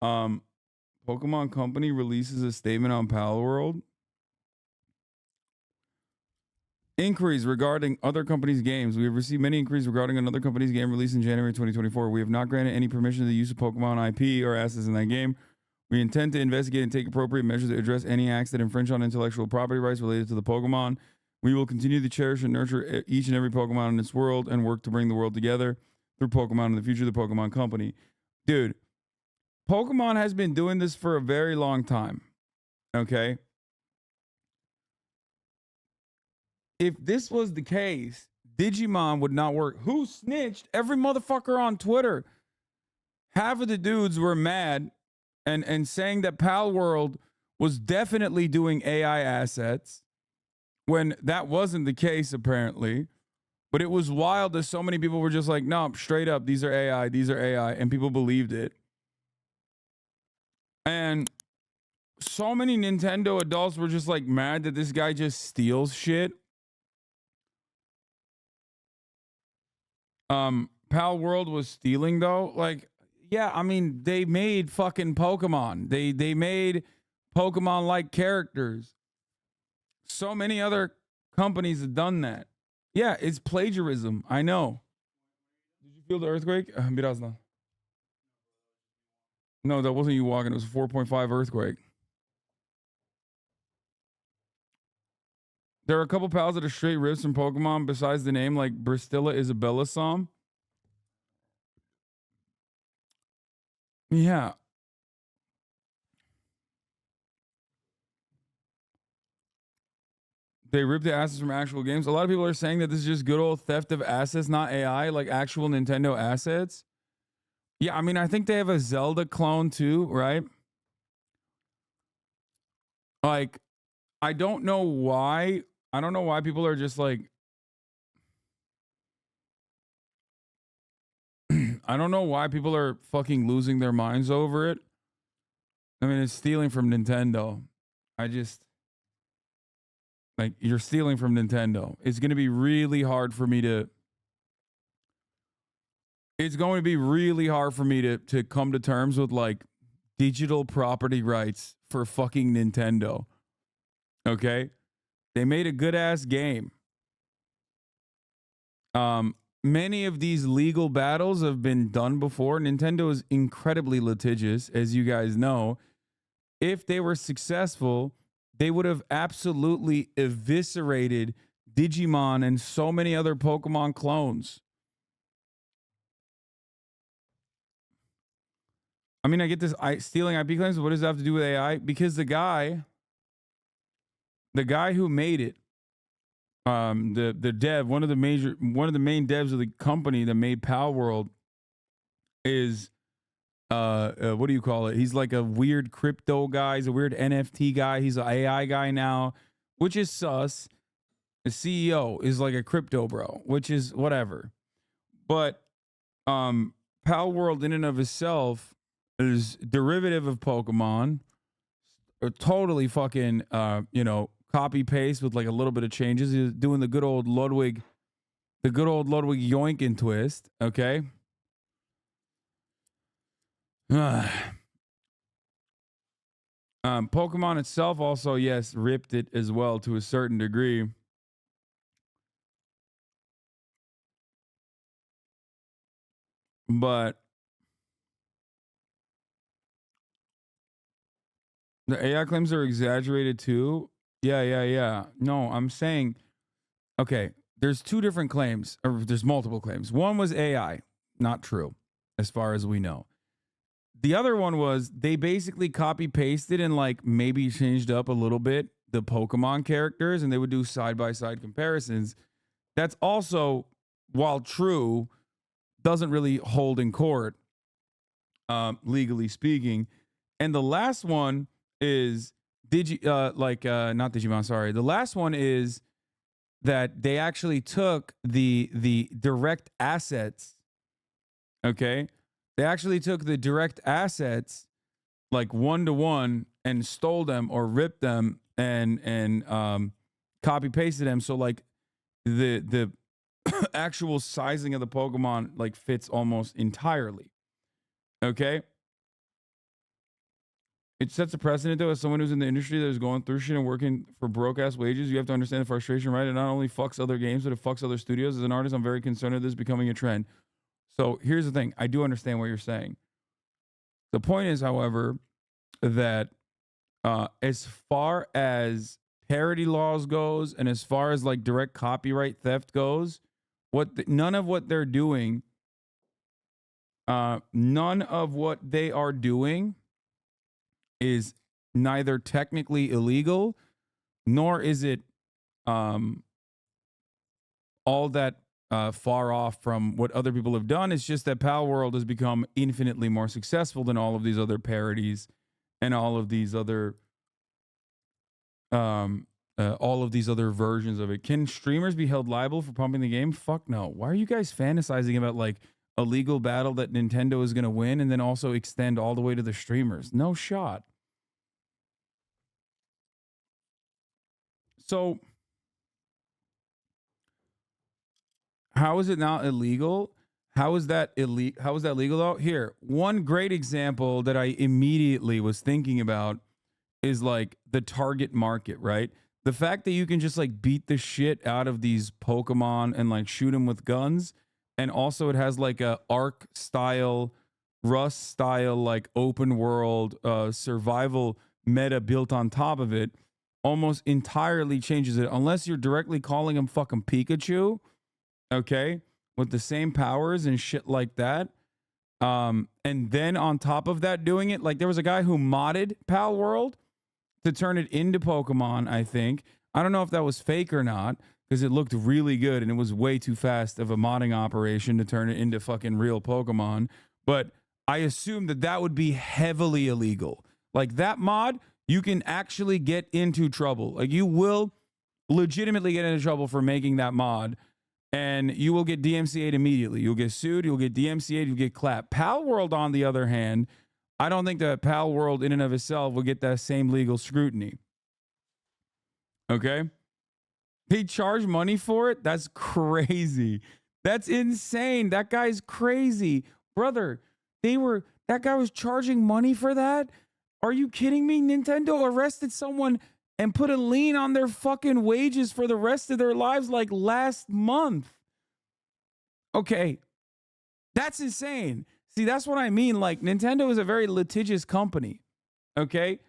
Um, Pokemon Company releases a statement on PalWorld. Inquiries regarding other companies' games. We have received many inquiries regarding another company's game released in January 2024. We have not granted any permission to the use of Pokemon IP or assets in that game. We intend to investigate and take appropriate measures to address any acts that infringe on intellectual property rights related to the Pokemon. We will continue to cherish and nurture each and every Pokemon in this world and work to bring the world together through Pokemon in the future, the Pokemon Company. Dude, Pokemon has been doing this for a very long time. Okay. If this was the case, Digimon would not work. Who snitched? Every motherfucker on Twitter. Half of the dudes were mad and saying that PalWorld was definitely doing AI assets when that wasn't the case, apparently. But it was wild that so many people were just like, no, straight up, these are AI, these are AI. And people believed it. And so many Nintendo adults were just like mad that this guy just steals shit. PalWorld was stealing though. Like, yeah, I mean, they made fucking Pokemon. They made Pokemon like characters. So many other companies have done that. Yeah, it's plagiarism. I know. Did you feel the earthquake? Birazdan. No, that wasn't you walking. It was a 4.5 earthquake. There are a couple pals that are straight rips from Pokemon besides the name, like Bristilla Isabella Som. Yeah. They ripped the assets from actual games. A lot of people are saying that this is just good old theft of assets, not AI, like actual Nintendo assets. Yeah, I mean, I think they have a Zelda clone too, right? Like, I don't know why. I don't know why people are just like, I don't know why people are fucking losing their minds over it. I mean, it's stealing from Nintendo. I just, like, you're stealing from Nintendo. It's going to be really hard for me to, it's going to be really hard for me to come to terms with like digital property rights for fucking Nintendo. Okay? They made a good ass game. Many of these legal battles have been done before. Nintendo is incredibly litigious, as you guys know. If they were successful, they would have absolutely eviscerated Digimon and so many other Pokemon clones. I mean, I get this stealing IP claims. What does that have to do with AI? Because the guy who made it, the dev, one of the main devs of the company that made PalWorld is what do you call it? He's like a weird crypto guy. He's a weird NFT guy. He's an AI guy now, which is sus. The CEO is like a crypto bro, which is whatever. But PalWorld in and of itself is derivative of Pokemon. Totally fucking copy paste with like a little bit of changes. He's doing the good old Ludwig yoink and twist. Okay. Pokemon itself also, yes, ripped it as well to a certain degree. But the AI claims are exaggerated too. Yeah. No, I'm saying, okay, there's two different claims, or there's multiple claims. One was AI, not true, as far as we know. The other one was they basically copy pasted and like maybe changed up a little bit the Pokemon characters, and they would do side by side comparisons. That's also, while true, doesn't really hold in court, legally speaking. And the last one is not Digimon. Sorry, the last one is that they actually took the direct assets. Okay, they actually took the direct assets like one to one and stole them or ripped them and copy pasted them. So like the actual sizing of the Pokemon like fits almost entirely. Okay. It sets a precedent, though, as someone who's in the industry that is going through shit and working for broke-ass wages. You have to understand the frustration, right? It not only fucks other games, but it fucks other studios. As an artist, I'm very concerned of this becoming a trend. So here's the thing. I do understand what you're saying. The point is, however, that as far as parody laws goes and as far as like direct copyright theft goes, none of what they are doing is neither technically illegal nor is it all that far off from what other people have done. It's just that PalWorld has become infinitely more successful than all of these other parodies and all of these other versions of it. Can streamers be held liable for pumping the game? Fuck no. Why are you guys fantasizing about like a legal battle that Nintendo is going to win and then also extend all the way to the streamers? No shot. So how is it not illegal? How is that illegal? How is that legal though? Here, one great example that I immediately was thinking about is like the target market, right? The fact that you can just like beat the shit out of these Pokemon and like shoot them with guns. And also it has like a Ark style, Rust style, like open world survival meta built on top of it. Almost entirely changes it unless you're directly calling him fucking Pikachu, okay, with the same powers and shit like that. And then on top of that, doing it like there was a guy who modded PalWorld to turn it into Pokemon, I think. I don't know if that was fake or not because it looked really good and it was way too fast of a modding operation to turn it into fucking real Pokemon. But I assume that that would be heavily illegal. Like that mod, you can actually get into trouble. Like you will legitimately get into trouble for making that mod and you will get DMCA'd immediately. You'll get sued, you'll get DMCA'd, you'll get clapped. PalWorld, on the other hand, I don't think that PalWorld in and of itself will get that same legal scrutiny. Okay? They charge money for it? That's crazy. That's insane. That guy's crazy. Brother, that guy was charging money for that? Are you kidding me? Nintendo arrested someone and put a lien on their fucking wages for the rest of their lives like last month. Okay. That's insane. See, that's what I mean. Like, Nintendo is a very litigious company. Okay?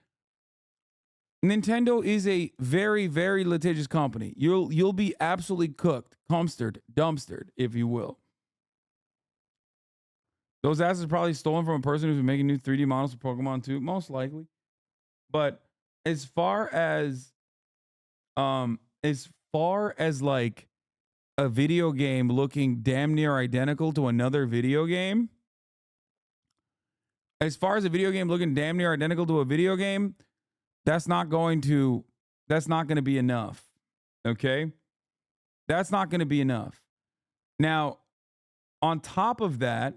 Nintendo is a very, very litigious company. You'll be absolutely cooked, dumpstered, if you will. Those assets are probably stolen from a person who's been making new 3D models for Pokemon 2, most likely. But as far as like a video game looking damn near identical to another video game, as far as a video game looking damn near identical to a video game, that's not going to be enough. Okay? That's not going to be enough. Now, on top of that,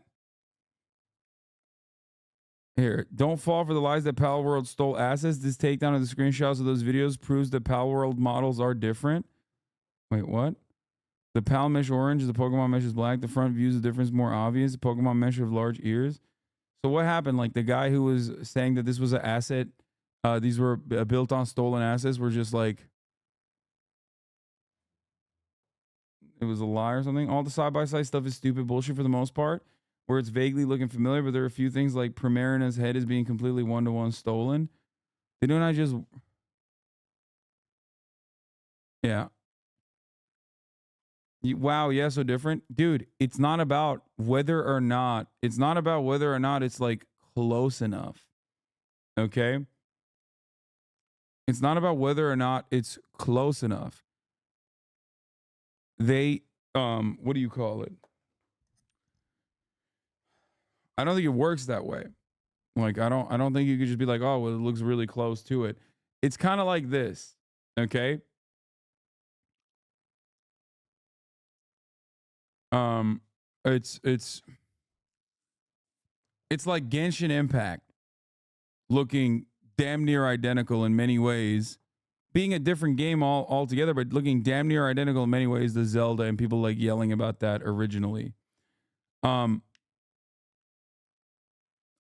here, don't fall for the lies that PalWorld stole assets. This takedown of the screenshots of those videos proves that PalWorld models are different. Wait, what? The Pal mesh orange, the Pokemon mesh is black. The front view is the difference more obvious. The Pokemon mesh have large ears. So what happened? Like the guy who was saying that this was an asset, these were built on stolen assets, were just like, it was a lie or something. All the side-by-side stuff is stupid bullshit for the most part, where it's vaguely looking familiar, but there are a few things like Primarina's head is being completely one-to-one stolen. Didn't I just... Yeah. Wow, yeah, so different. Dude, it's not about whether or not it's like close enough. Okay? It's not about whether or not it's close enough. They what do you call it? I don't think it works that way. Like I don't think you could just be like, "Oh, well, it looks really close to it." It's kind of like this, okay? It's like Genshin Impact looking damn near identical in many ways, being a different game altogether, but looking damn near identical in many ways to Zelda, and people like yelling about that originally.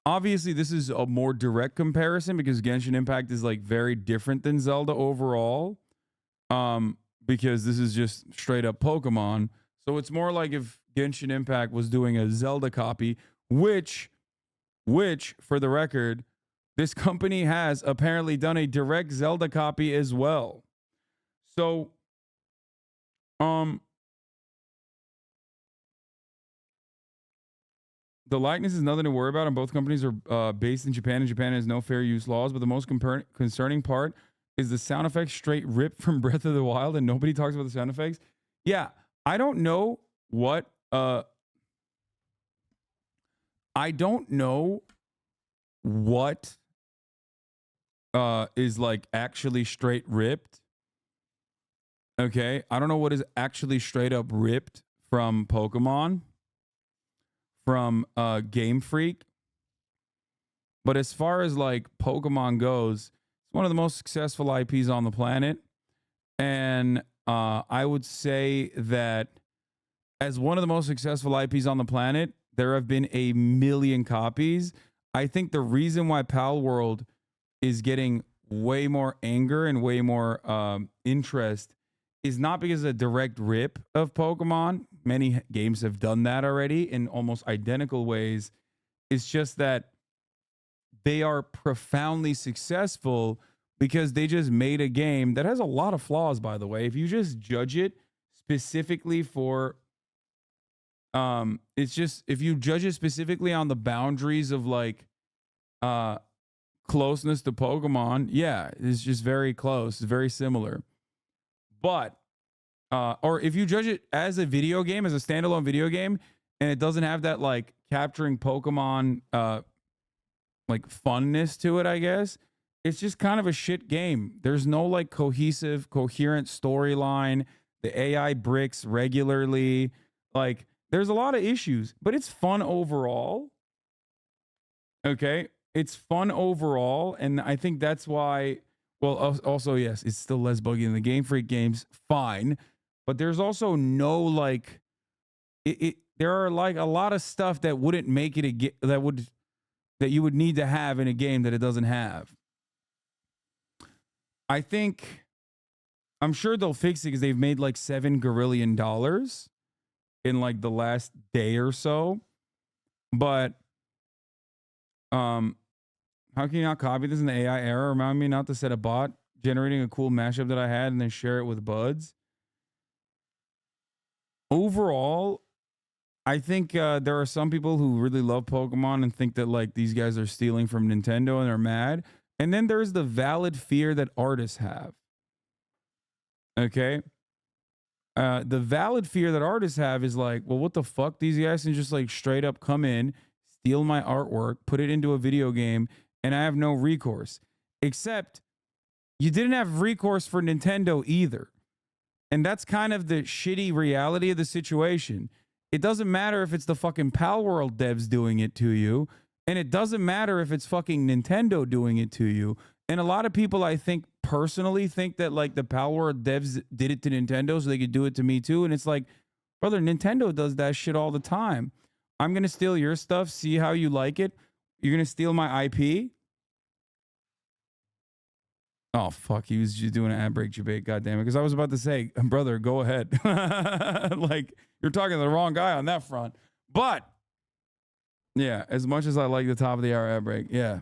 obviously this is a more direct comparison because Genshin Impact is like very different than Zelda overall. Because this is just straight up Pokemon. So it's more like if Genshin Impact was doing a Zelda copy, which for the record, this company has apparently done a direct Zelda copy as well. So, the likeness is nothing to worry about, and both companies are based in Japan, and Japan has no fair use laws. But the most concerning part is the sound effects straight ripped from Breath of the Wild, and nobody talks about the sound effects. Yeah, I don't know what. I don't know what is like actually straight ripped. Okay, I don't know what is actually straight up ripped from Pokemon, from Game Freak. But as far as like Pokemon goes, it's one of the most successful IPs on the planet. And I would say that as one of the most successful IPs on the planet, there have been a million copies. I think the reason why PalWorld is getting way more anger and way more interest is not because of a direct rip of Pokemon. Many games have done that already in almost identical ways. It's just that they are profoundly successful because they just made a game that has a lot of flaws, by the way. If you just judge it specifically for it's just, if you judge it specifically on the boundaries of like closeness to Pokemon, yeah, it's just very close. It's very similar. But or if you judge it as a video game, as a standalone video game, and it doesn't have that like capturing Pokemon like funness to it, I guess, it's just kind of a shit game. There's no like cohesive, coherent storyline. The AI bricks regularly. Like, there's a lot of issues, but it's fun overall. Okay, it's fun overall, and I think that's why. Well, also yes, it's still less buggy than the Game Freak games. Fine, but there's also no like. There are like a lot of stuff that wouldn't make it that you would need to have in a game that it doesn't have. I'm sure they'll fix it because they've made like $7 gorillion in like the last day or so. But how can you not copy this in the AI era? Remind me not to set a bot generating a cool mashup that I had and then share it with buds. Overall, I think there are some people who really love Pokemon and think that like these guys are stealing from Nintendo and they're mad. And then there's the valid fear that artists have. Okay. The valid fear that artists have is like, well, what the fuck? These guys can just like straight up come in, steal my artwork, put it into a video game, and I have no recourse. Except you didn't have recourse for Nintendo either. And that's kind of the shitty reality of the situation. It doesn't matter if it's the fucking PalWorld devs doing it to you, and it doesn't matter if it's fucking Nintendo doing it to you. And a lot of people, I think, personally think that like the PalWorld devs did it to Nintendo so they could do it to me too. And it's like, brother, Nintendo does that shit all the time. I'm going to steal your stuff, see how you like it. You're going to steal my IP? Oh, fuck. He was just doing an ad break debate. God damn it. Because I was about to say, brother, go ahead. Like, you're talking to the wrong guy on that front. But, yeah, as much as I like the top of the hour ad break, yeah.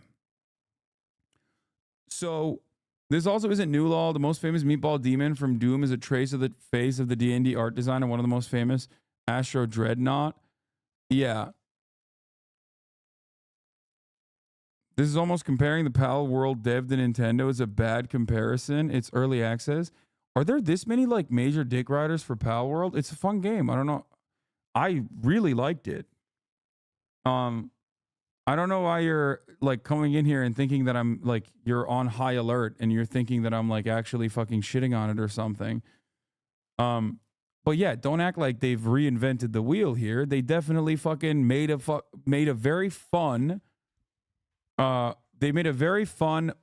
So, this also isn't new law. The most famous meatball demon from Doom is a trace of the face of the D&D art design and one of the most famous, Astro Dreadnought. Yeah. This is almost comparing the PalWorld dev to Nintendo. It's a bad comparison. It's early access. Are there this many like major dick riders for PalWorld? It's a fun game. I don't know. I really liked it. I don't know why you're like coming in here and thinking that I'm like you're on high alert and you're thinking that I'm like actually fucking shitting on it or something. But yeah, don't act like they've reinvented the wheel here. They definitely fucking made a very fun they made a very fun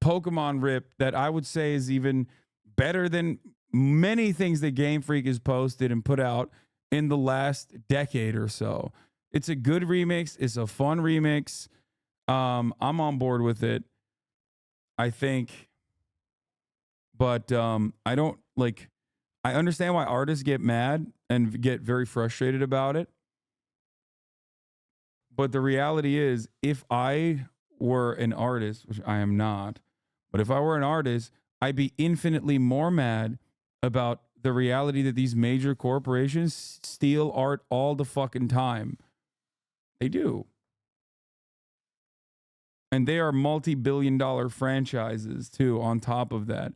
Pokemon rip that I would say is even better than many things that Game Freak has posted and put out in the last decade or so. It's a good remix. It's a fun remix. I'm on board with it. I think, but I don't like. I understand why artists get mad and get very frustrated about it. But the reality is, if I were an artist, which I am not, but if I were an artist, I'd be infinitely more mad about the reality that these major corporations steal art all the fucking time. They do. And they are multi-billion-dollar franchises too on top of that.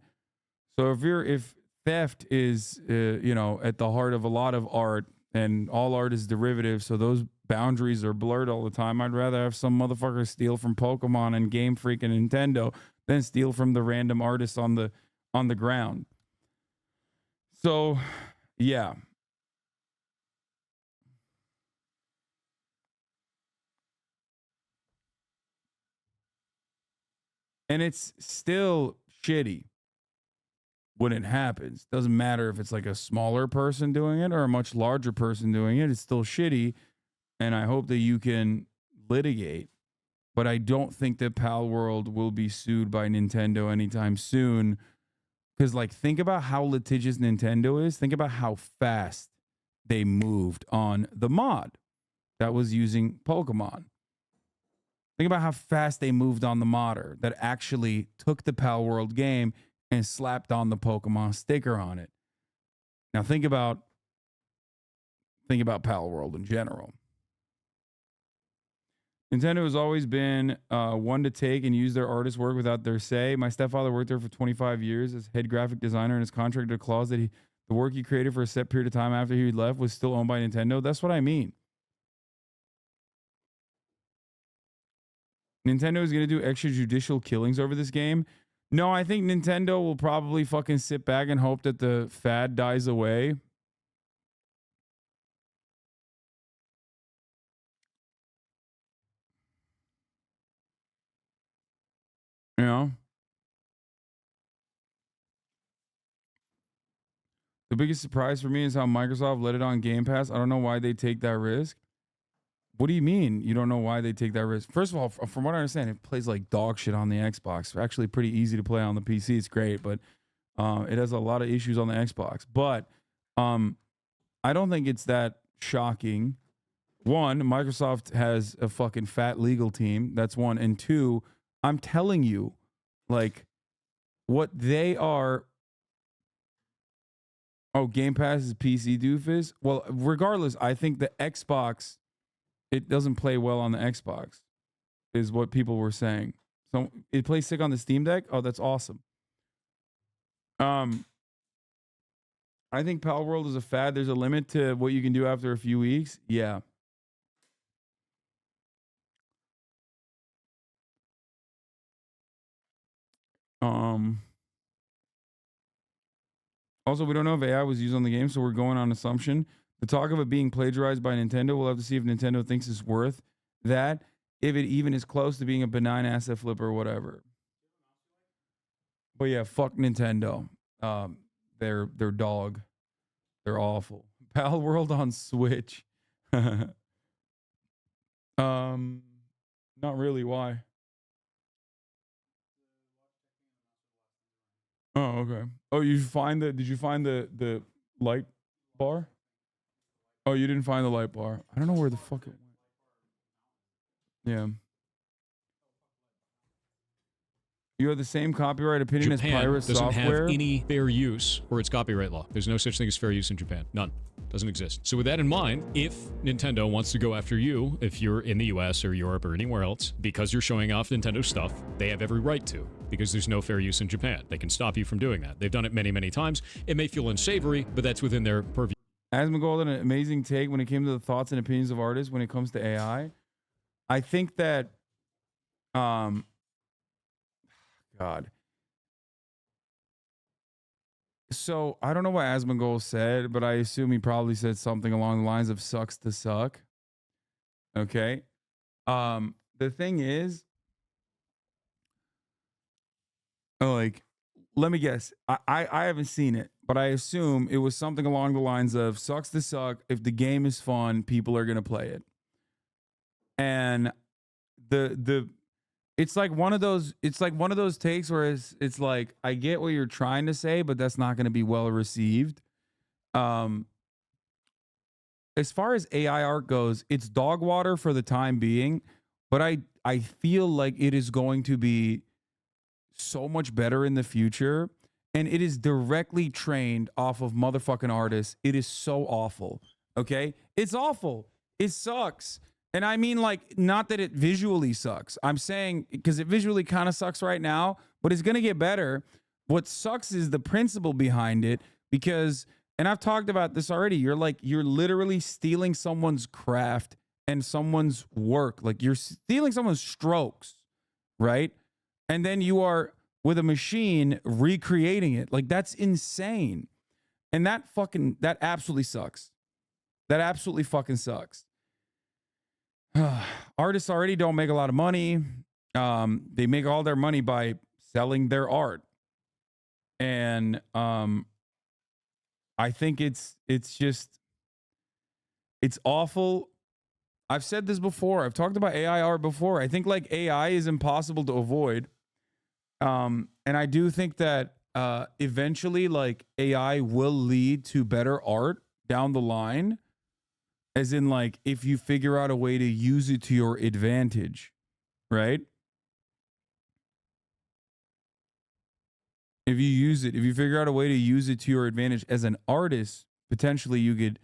So if theft is at the heart of a lot of art, and all art is derivative, so those boundaries are blurred all the time, I'd rather have some motherfucker steal from Pokemon and Game Freak and Nintendo than steal from the random artist on the ground. So, yeah. And it's still shitty when it happens. Doesn't matter if it's like a smaller person doing it or a much larger person doing it. It's still shitty. And I hope that you can litigate. But I don't think that PalWorld will be sued by Nintendo anytime soon. Because, like, think about how litigious Nintendo is. Think about how fast they moved on the mod that was using Pokemon. Think about how fast they moved on the modder that actually took the PalWorld game and slapped on the Pokemon sticker on it. Now think about PalWorld in general. Nintendo has always been one to take and use their artist work without their say. My stepfather worked there for 25 years as head graphic designer, and his contract had a clause that the work he created for a set period of time after he left was still owned by Nintendo. That's what I mean. Nintendo is going to do extrajudicial killings over this game. No, I think Nintendo will probably fucking sit back and hope that the fad dies away. You know? The biggest surprise for me is how Microsoft let it on Game Pass. I don't know why they take that risk. What do you mean you don't know why they take that risk? First of all, from what I understand, it plays like dog shit on the Xbox. Actually, pretty easy to play on the PC. It's great, but it has a lot of issues on the Xbox. But I don't think it's that shocking. One, Microsoft has a fucking fat legal team. That's one. And two, I'm telling you, like, what they are. Oh, Game Pass is PC doofus? Well, regardless, I think the Xbox, it doesn't play well on the Xbox, is what people were saying. So it plays sick on the Steam Deck? Oh, that's awesome. I think PalWorld is a fad. There's a limit to what you can do after a few weeks. Yeah. Also, we don't know if AI was used on the game, so we're going on assumption. The talk of it being plagiarized by Nintendo, we'll have to see if Nintendo thinks it's worth that, if it even is close to being a benign asset flip or whatever. But yeah, fuck Nintendo. They're dog. They're awful. PalWorld on Switch. Not really. Why? Oh, okay. Oh, did you find the light bar? Oh, you didn't find the light bar. I don't know where the fuck it went. Yeah. You have the same copyright opinion Japan as pirate doesn't software? have any fair use for its copyright law. There's no such thing as fair use in Japan. None. Doesn't exist. So with that in mind, if Nintendo wants to go after you, if you're in the US or Europe or anywhere else, because you're showing off Nintendo stuff, they have every right to, because there's no fair use in Japan. They can stop you from doing that. They've done it many, many times. It may feel unsavory, but that's within their purview. Asmongold had an amazing take when it came to the thoughts and opinions of artists when it comes to AI. I think that, God. So I don't know what Asmongold said, but I assume he probably said something along the lines of "sucks to suck." Okay. The thing is, like, let me guess. I haven't seen it, but I assume it was something along the lines of "sucks to suck." If the game is fun, people are gonna play it. And the it's like one of those takes where it's like, I get what you're trying to say, but that's not going to be well received. Um as far as AI art goes, it's dog water for the time being, but I feel like it is going to be so much better in the future, and it is directly trained off of motherfucking artists. It is so awful. Okay? It's awful. It sucks. And I mean, like, not that it visually sucks. I'm saying because it visually kind of sucks right now, but it's going to get better. What sucks is the principle behind it, because, and I've talked about this already, you're literally stealing someone's craft and someone's work. Like, you're stealing someone's strokes, right? And then you are, with a machine, recreating it. Like, that's insane. And that absolutely sucks. That absolutely fucking sucks. Artists already don't make a lot of money. They make all their money by selling their art. And I think it's awful. I've said this before. I've talked about AI art before. I think like AI is impossible to avoid. And I do think that eventually like AI will lead to better art down the line. As in, like, if you figure out a way to use it to your advantage, right? If you figure out a way to use it to your advantage as an artist, potentially you could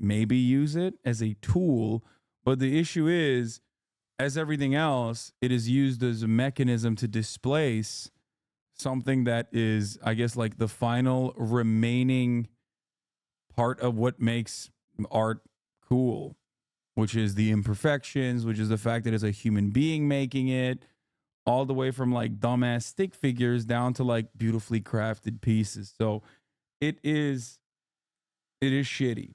maybe use it as a tool. But the issue is, as everything else, it is used as a mechanism to displace something that is, I guess, like the final remaining part of what makes art cool, which is the imperfections, which is the fact that it's a human being making it, all the way from like dumbass stick figures down to like beautifully crafted pieces. So it is shitty.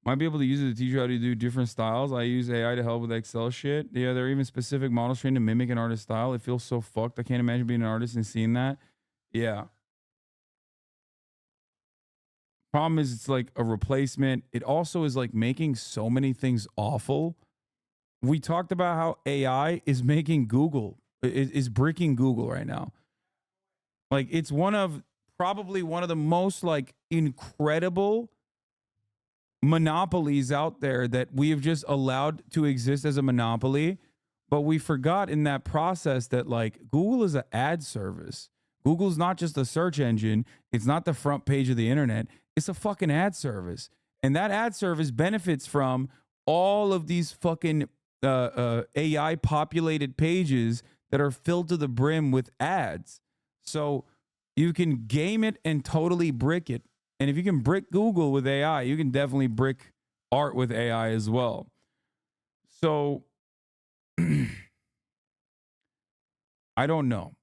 Might be able to use it to teach you how to do different styles. I use AI to help with Excel shit. Yeah, there are even specific models trained to mimic an artist's style. It feels so fucked. I can't imagine being an artist and seeing that. Yeah. Problem is, it's like a replacement. It also is like making so many things awful. We talked about how AI is making Google, is breaking Google right now. Like, it's probably one of the most like incredible monopolies out there that we have just allowed to exist as a monopoly. But we forgot in that process that like Google is an ad service. Google's not just a search engine. It's not the front page of the internet. It's a fucking ad service. And that ad service benefits from all of these fucking AI populated pages that are filled to the brim with ads. So you can game it and totally brick it. And if you can brick Google with AI, you can definitely brick art with AI as well. So I don't know.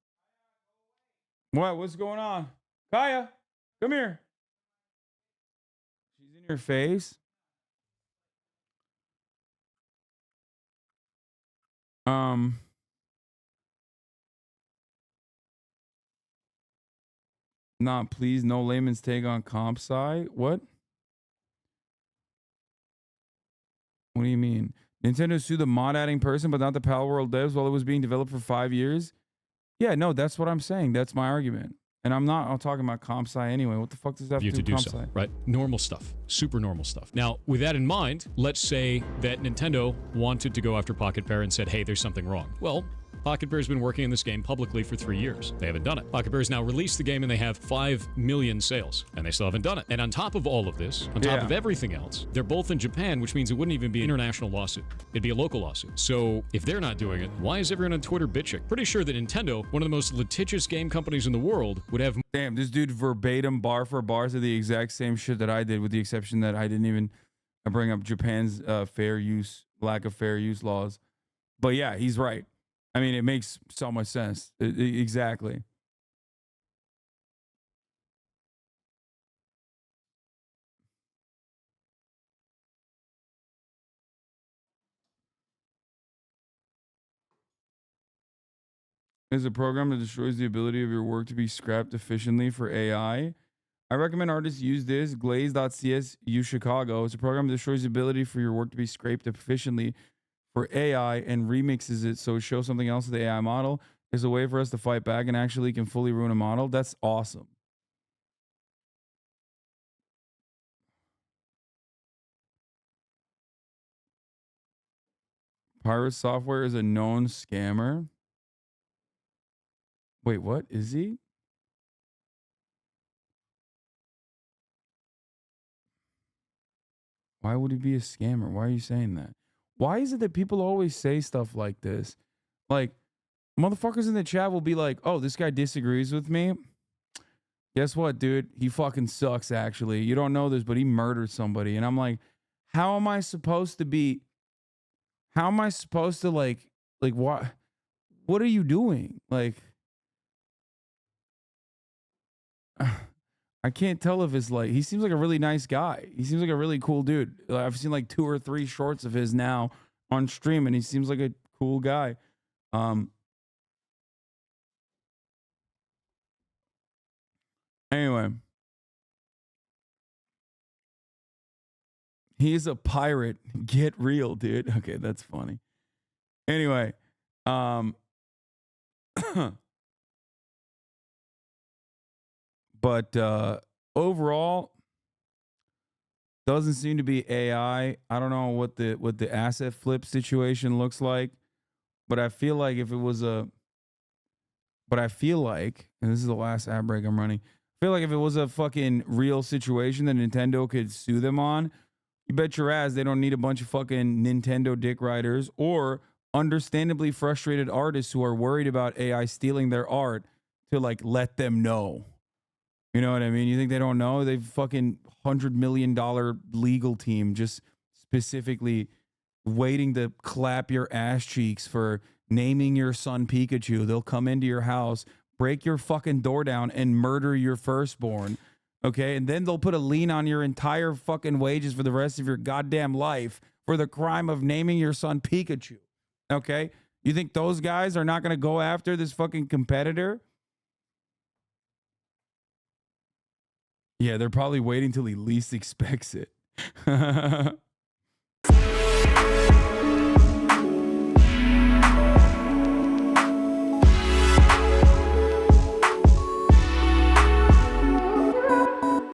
What's going on? Kaya, come here. She's in your face. Nah, please, no layman's take on comp sci. What? What do you mean? Nintendo sued the mod adding person, but not the PalWorld devs while it was being developed for 5 years? Yeah, no, that's what I'm saying. That's my argument. And I'm talking about comp sci anyway. What the fuck does that have to do with comp sci? Right? Normal stuff. Super normal stuff. Now, with that in mind, let's say that Nintendo wanted to go after Pocket Bear and said, hey, there's something wrong. Well, Pocket Bear's been working on this game publicly for 3 years. They haven't done it. Pocket Bear's now released the game and they have 5 million sales, and they still haven't done it. And on top of all of this, on top of everything else, they're both in Japan, which means it wouldn't even be an international lawsuit. It'd be a local lawsuit. So if they're not doing it, why is everyone on Twitter bitching? Pretty sure that Nintendo, one of the most litigious game companies in the world, would have... Damn, this dude verbatim, bar for bar, said the exact same shit that I did, with the exception that I didn't even bring up Japan's lack of fair use laws. But yeah, he's right. I mean, it makes so much sense. Exactly. Is a program that destroys the ability of your work to be scrapped efficiently for AI. I recommend artists use this. Glaze.cs, use Chicago. It's a program that destroys the ability for your work to be scraped efficiently for AI and remixes it so it shows something else to the AI model is a way for us to fight back and actually can fully ruin a model. That's awesome. Pirate Software is a known scammer. Wait, what? Is he? Why would he be a scammer? Why are you saying that? Why is it that people always say stuff like this? Like, motherfuckers in the chat will be like, oh, this guy disagrees with me. Guess what, dude? He fucking sucks, actually. You don't know this, but he murdered somebody. And I'm like, how am I supposed to be? How am I supposed to what? What are you doing? Like, I can't tell if it's like, he seems like a really nice guy. He seems like a really cool dude. I've seen like 2 or 3 shorts of his now on stream, and he seems like a cool guy. Anyway, he's a pirate. Get real, dude. Okay, that's funny. Anyway, but overall, doesn't seem to be AI. I don't know what the asset flip situation looks like, but I feel like if it was and this is the last ad break I'm running. I feel like if it was a fucking real situation that Nintendo could sue them on, you bet your ass they don't need a bunch of fucking Nintendo dick riders or understandably frustrated artists who are worried about AI stealing their art to like let them know. You know what I mean? You think they don't know? They've fucking $100 million legal team just specifically waiting to clap your ass cheeks for naming your son Pikachu. They'll come into your house, break your fucking door down, and murder your firstborn. Okay? And then they'll put a lien on your entire fucking wages for the rest of your goddamn life for the crime of naming your son Pikachu. Okay? You think those guys are not going to go after this fucking competitor? Yeah, they're probably waiting till he least expects it.